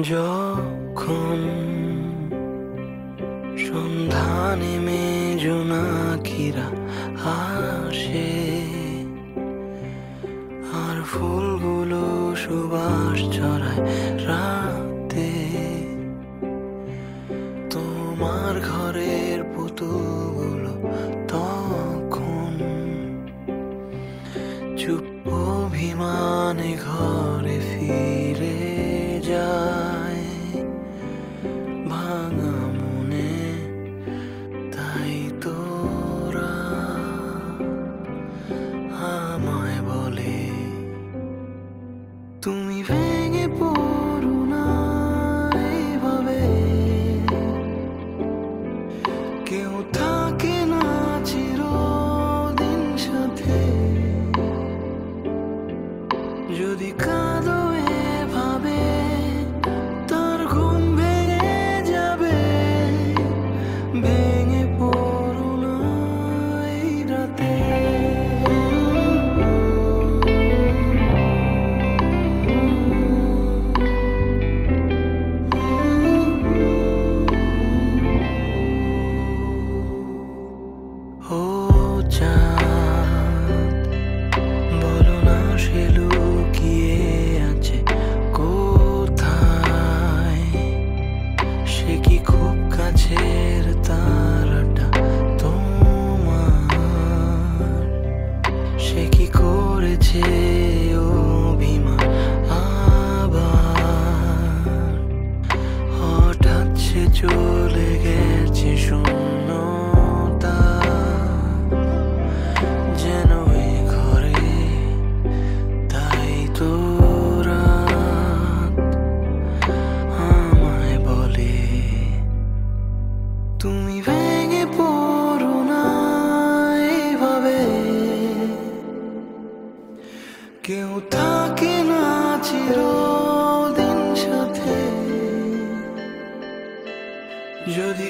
যখন সন্ধ্যা নেমে জোনাকিরা আসে আর ফুলগুলো সুবাস ছড়ায় রাতে, তোমার ঘরের পুতুলগুলো তখন চুপ অভিমানে ঘরে ফিরে যায় ভাঙা মনে। তাই তোরা আমায় বলে তুমি ভেঙে পড়ো না এইভাবে, কেউ থাকে না চিরদিন সাথে। যদি কাঁদো এভাবে তার ঘুম ভেঙে যাবে, ভেঙে পড়ো না এই রাতে। ও চাঁদ, বলো না সে লুকিয়ে আছে কোথায়, সে কি খুব কাছের তারাটা তোমার, সে কি করেছে অভিমান আবার, হঠাৎ সে চলে গেছে শূন্যতা, যেন এই ঘরে। তাই তোরা আমায় বলে তুমি ভেঙে পড়ো না এইভাবে, কেউ থাকে না চিরদিন সাথে। যদি